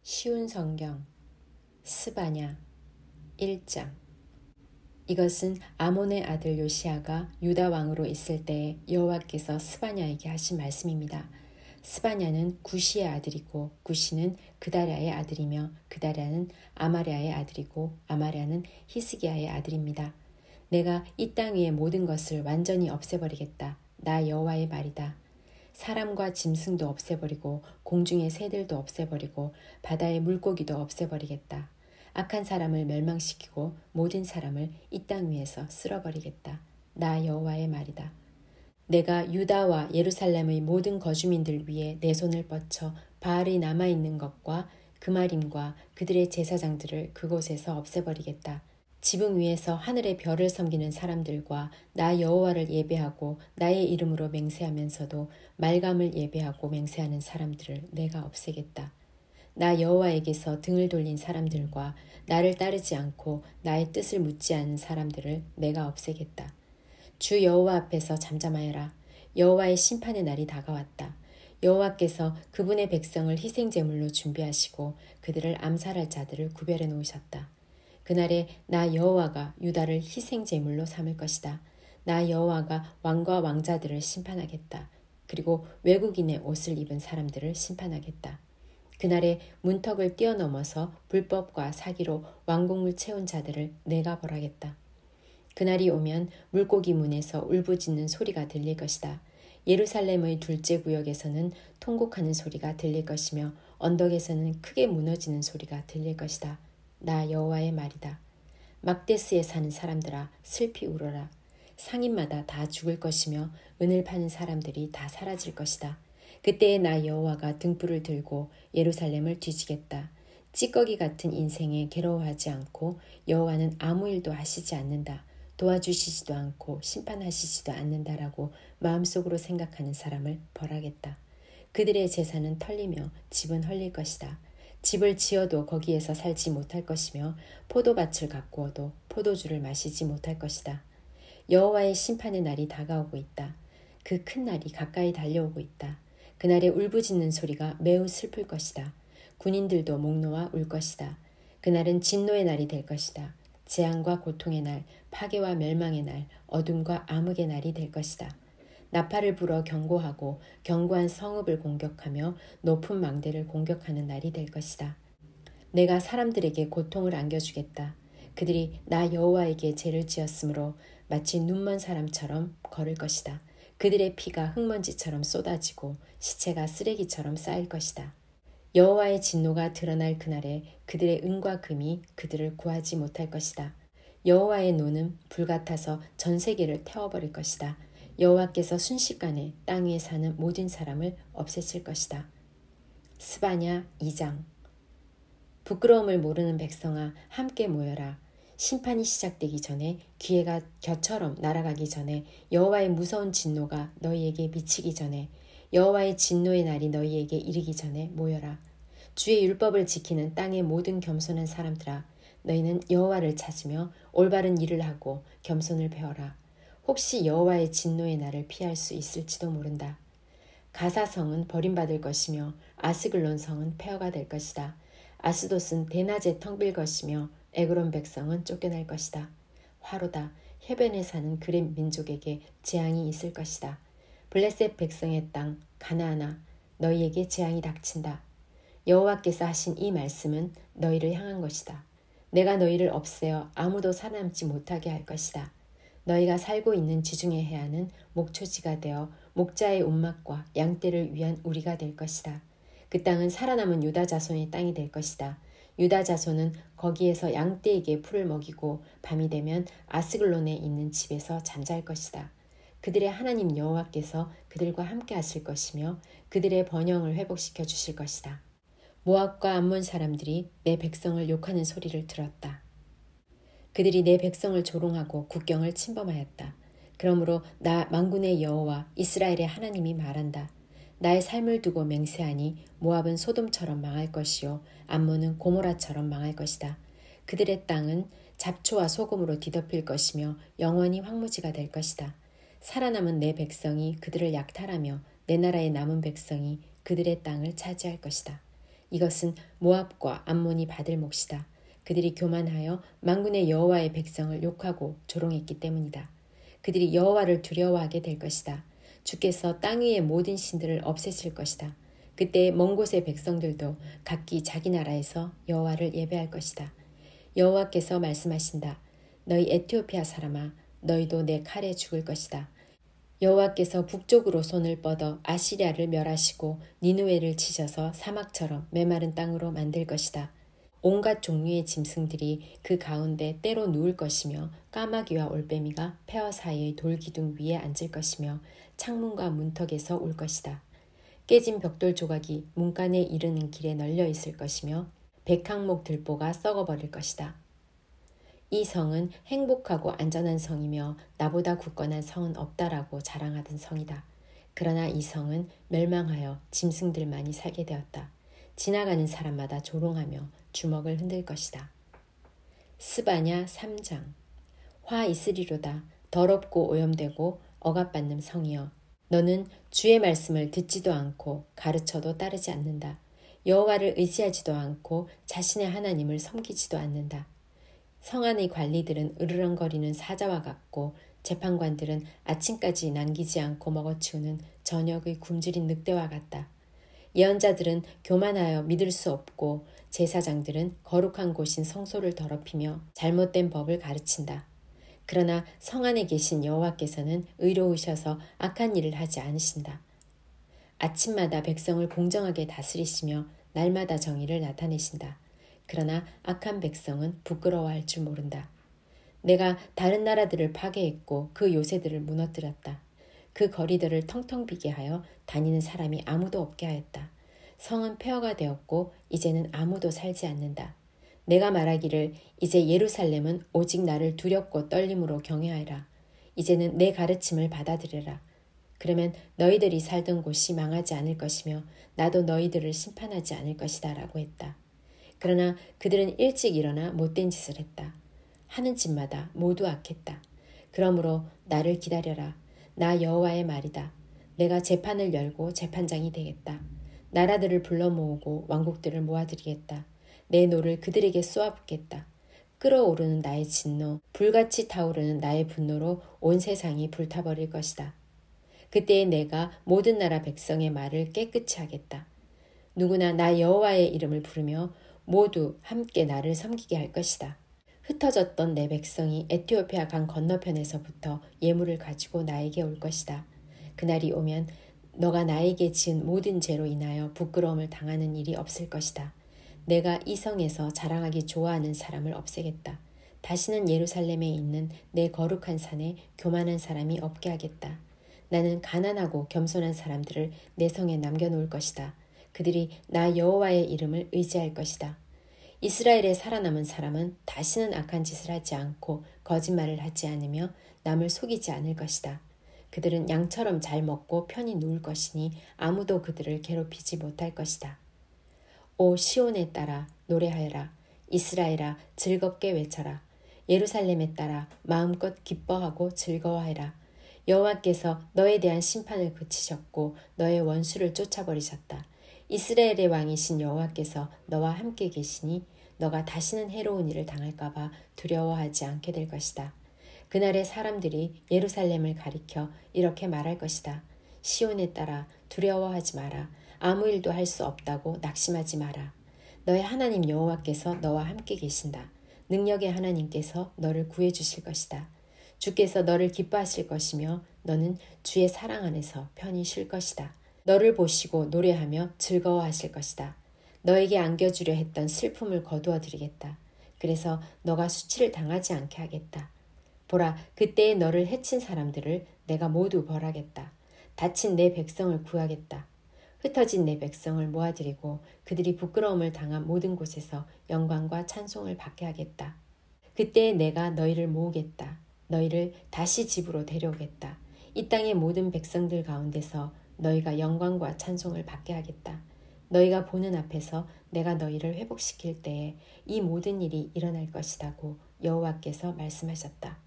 쉬운 성경 스바냐 1장. 이것은 아몬의 아들 요시야가 유다 왕으로 있을 때에 여호와께서 스바냐에게 하신 말씀입니다. 스바냐는 구시의 아들이고 구시는 그다랴의 아들이며 그다랴는 아마랴의 아들이고 아마랴는 히스기야의 아들입니다. 내가 이 땅 위의 모든 것을 완전히 없애버리겠다. 나 여호와의 말이다. 사람과 짐승도 없애버리고 공중의 새들도 없애버리고 바다의 물고기도 없애버리겠다. 악한 사람을 멸망시키고 모든 사람을 이 땅 위에서 쓸어버리겠다. 나 여호와의 말이다. 내가 유다와 예루살렘의 모든 거주민들 위에 내 손을 뻗쳐 바알이 남아있는 것과 그마림과 그들의 제사장들을 그곳에서 없애버리겠다. 지붕 위에서 하늘의 별을 섬기는 사람들과 나 여호와를 예배하고 나의 이름으로 맹세하면서도 말감을 예배하고 맹세하는 사람들을 내가 없애겠다. 나 여호와에게서 등을 돌린 사람들과 나를 따르지 않고 나의 뜻을 묻지 않은 사람들을 내가 없애겠다. 주 여호와 앞에서 잠잠하여라. 여호와의 심판의 날이 다가왔다. 여호와께서 그분의 백성을 희생제물로 준비하시고 그들을 암살할 자들을 구별해 놓으셨다. 그날에 나 여호와가 유다를 희생제물로 삼을 것이다. 나 여호와가 왕과 왕자들을 심판하겠다. 그리고 외국인의 옷을 입은 사람들을 심판하겠다. 그날에 문턱을 뛰어넘어서 불법과 사기로 왕궁을 채운 자들을 내가 벌하겠다. 그날이 오면 물고기 문에서 울부짖는 소리가 들릴 것이다. 예루살렘의 둘째 구역에서는 통곡하는 소리가 들릴 것이며 언덕에서는 크게 무너지는 소리가 들릴 것이다. 나 여호와의 말이다. 막데스에 사는 사람들아 슬피 울어라. 상인마다 다 죽을 것이며 은을 파는 사람들이 다 사라질 것이다. 그때에 나 여호와가 등불을 들고 예루살렘을 뒤지겠다. 찌꺼기 같은 인생에 괴로워하지 않고 여호와는 아무 일도 하시지 않는다. 도와주시지도 않고 심판하시지도 않는다라고 마음속으로 생각하는 사람을 벌하겠다. 그들의 재산은 털리며 집은 헐릴 것이다. 집을 지어도 거기에서 살지 못할 것이며 포도밭을 가꾸어도 포도주를 마시지 못할 것이다. 여호와의 심판의 날이 다가오고 있다. 그 큰 날이 가까이 달려오고 있다. 그날에 울부짖는 소리가 매우 슬플 것이다. 군인들도 목 놓아 울 것이다. 그날은 진노의 날이 될 것이다. 재앙과 고통의 날, 파괴와 멸망의 날, 어둠과 암흑의 날이 될 것이다. 나팔을 불어 경고하고 견고한 성읍을 공격하며 높은 망대를 공격하는 날이 될 것이다. 내가 사람들에게 고통을 안겨주겠다. 그들이 나 여호와에게 죄를 지었으므로 마치 눈먼 사람처럼 걸을 것이다. 그들의 피가 흙먼지처럼 쏟아지고 시체가 쓰레기처럼 쌓일 것이다. 여호와의 진노가 드러날 그날에 그들의 은과 금이 그들을 구하지 못할 것이다. 여호와의 노는 불같아서 전 세계를 태워버릴 것이다. 여호와께서 순식간에 땅 위에 사는 모든 사람을 없애실 것이다. 스바냐 2장. 부끄러움을 모르는 백성아 함께 모여라. 심판이 시작되기 전에 기회가 겨처럼 날아가기 전에 여호와의 무서운 진노가 너희에게 미치기 전에 여호와의 진노의 날이 너희에게 이르기 전에 모여라. 주의 율법을 지키는 땅의 모든 겸손한 사람들아 너희는 여호와를 찾으며 올바른 일을 하고 겸손을 배워라. 혹시 여호와의 진노의 날을 피할 수 있을지도 모른다. 가사성은 버림받을 것이며 아스글론 성은 폐허가 될 것이다. 아스돗은 대낮에 텅 빌 것이며 에그론 백성은 쫓겨날 것이다. 화로다. 해변에 사는 그렛 민족에게 재앙이 있을 것이다. 블레셋 백성의 땅 가나안아 너희에게 재앙이 닥친다. 여호와께서 하신 이 말씀은 너희를 향한 것이다. 내가 너희를 없애어 아무도 살아남지 못하게 할 것이다. 너희가 살고 있는 지중해 해안은 목초지가 되어 목자의 운막과 양떼를 위한 우리가 될 것이다. 그 땅은 살아남은 유다 자손의 땅이 될 것이다. 유다 자손은 거기에서 양떼에게 풀을 먹이고 밤이 되면 아스글론에 있는 집에서 잠잘 것이다. 그들의 하나님 여호와께서 그들과 함께 하실 것이며 그들의 번영을 회복시켜 주실 것이다. 모압과 암몬 사람들이 내 백성을 욕하는 소리를 들었다. 그들이 내 백성을 조롱하고 국경을 침범하였다. 그러므로 나 만군의 여호와 이스라엘의 하나님이 말한다. 나의 삶을 두고 맹세하니 모압은 소돔처럼 망할 것이요 암몬은 고모라처럼 망할 것이다. 그들의 땅은 잡초와 소금으로 뒤덮일 것이며 영원히 황무지가 될 것이다. 살아남은 내 백성이 그들을 약탈하며 내 나라의 남은 백성이 그들의 땅을 차지할 것이다. 이것은 모압과 암몬이 받을 몫이다. 그들이 교만하여 만군의 여호와의 백성을 욕하고 조롱했기 때문이다. 그들이 여호와를 두려워하게 될 것이다. 주께서 땅 위의 모든 신들을 없애실 것이다. 그때 먼 곳의 백성들도 각기 자기 나라에서 여호와를 예배할 것이다. 여호와께서 말씀하신다. 너희 에티오피아 사람아, 너희도 내 칼에 죽을 것이다. 여호와께서 북쪽으로 손을 뻗어 아시리아를 멸하시고 니느웨를 치셔서 사막처럼 메마른 땅으로 만들 것이다. 온갖 종류의 짐승들이 그 가운데 때로 누울 것이며 까마귀와 올빼미가 폐허 사이의 돌기둥 위에 앉을 것이며 창문과 문턱에서 올 것이다. 깨진 벽돌 조각이 문간에 이르는 길에 널려 있을 것이며 백항목 들보가 썩어버릴 것이다. 이 성은 행복하고 안전한 성이며 나보다 굳건한 성은 없다라고 자랑하던 성이다. 그러나 이 성은 멸망하여 짐승들만이 살게 되었다. 지나가는 사람마다 조롱하며 주먹을 흔들 것이다. 스바냐 3장. 화 있으리로다. 더럽고 오염되고 억압받는 성이여. 너는 주의 말씀을 듣지도 않고 가르쳐도 따르지 않는다. 여호와를 의지하지도 않고 자신의 하나님을 섬기지도 않는다. 성 안의 관리들은 으르렁거리는 사자와 같고 재판관들은 아침까지 남기지 않고 먹어치우는 저녁의 굶주린 늑대와 같다. 예언자들은 교만하여 믿을 수 없고 제사장들은 거룩한 곳인 성소를 더럽히며 잘못된 법을 가르친다. 그러나 성 안에 계신 여호와께서는 의로우셔서 악한 일을 하지 않으신다. 아침마다 백성을 공정하게 다스리시며 날마다 정의를 나타내신다. 그러나 악한 백성은 부끄러워할 줄 모른다. 내가 다른 나라들을 파괴했고 그 요새들을 무너뜨렸다. 그 거리들을 텅텅 비게 하여 다니는 사람이 아무도 없게 하였다. 성은 폐허가 되었고 이제는 아무도 살지 않는다. 내가 말하기를 이제 예루살렘은 오직 나를 두렵고 떨림으로 경외하여라. 이제는 내 가르침을 받아들여라. 그러면 너희들이 살던 곳이 망하지 않을 것이며 나도 너희들을 심판하지 않을 것이다 라고 했다. 그러나 그들은 일찍 일어나 못된 짓을 했다. 하는 짓마다 모두 악했다. 그러므로 나를 기다려라. 나 여호와의 말이다. 내가 재판을 열고 재판장이 되겠다. 나라들을 불러 모으고 왕국들을 모아들이겠다. 내 노를 그들에게 쏘아붓겠다. 끓어오르는 나의 진노, 불같이 타오르는 나의 분노로 온 세상이 불타버릴 것이다. 그때에 내가 모든 나라 백성의 말을 깨끗이 하겠다. 누구나 나 여호와의 이름을 부르며 모두 함께 나를 섬기게 할 것이다. 흩어졌던 내 백성이 에티오피아 강 건너편에서부터 예물을 가지고 나에게 올 것이다. 그날이 오면 너가 나에게 지은 모든 죄로 인하여 부끄러움을 당하는 일이 없을 것이다. 내가 이 성에서 자랑하기 좋아하는 사람을 없애겠다. 다시는 예루살렘에 있는 내 거룩한 산에 교만한 사람이 없게 하겠다. 나는 가난하고 겸손한 사람들을 내 성에 남겨놓을 것이다. 그들이 나 여호와의 이름을 의지할 것이다. 이스라엘에 살아남은 사람은 다시는 악한 짓을 하지 않고 거짓말을 하지 않으며 남을 속이지 않을 것이다. 그들은 양처럼 잘 먹고 편히 누울 것이니 아무도 그들을 괴롭히지 못할 것이다. 오 시온에 따라 노래하여라. 이스라엘아 즐겁게 외쳐라. 예루살렘에 따라 마음껏 기뻐하고 즐거워하라. 여호와께서 너에 대한 심판을 그치셨고 너의 원수를 쫓아버리셨다. 이스라엘의 왕이신 여호와께서 너와 함께 계시니 너가 다시는 해로운 일을 당할까 봐 두려워하지 않게 될 것이다. 그날의 사람들이 예루살렘을 가리켜 이렇게 말할 것이다. 시온에 따라 두려워하지 마라. 아무 일도 할 수 없다고 낙심하지 마라. 너의 하나님 여호와께서 너와 함께 계신다. 능력의 하나님께서 너를 구해주실 것이다. 주께서 너를 기뻐하실 것이며 너는 주의 사랑 안에서 편히 쉴 것이다. 너를 보시고 노래하며 즐거워하실 것이다. 너에게 안겨주려 했던 슬픔을 거두어 드리겠다. 그래서 너가 수치를 당하지 않게 하겠다. 보라, 그때에 너를 해친 사람들을 내가 모두 벌하겠다. 다친 내 백성을 구하겠다. 흩어진 내 백성을 모아들이고 그들이 부끄러움을 당한 모든 곳에서 영광과 찬송을 받게 하겠다. 그때에 내가 너희를 모으겠다. 너희를 다시 집으로 데려오겠다. 이 땅의 모든 백성들 가운데서 너희가 영광과 찬송을 받게 하겠다. 너희가 보는 앞에서 내가 너희를 회복시킬 때에 이 모든 일이 일어날 것이라고 여호와께서 말씀하셨다.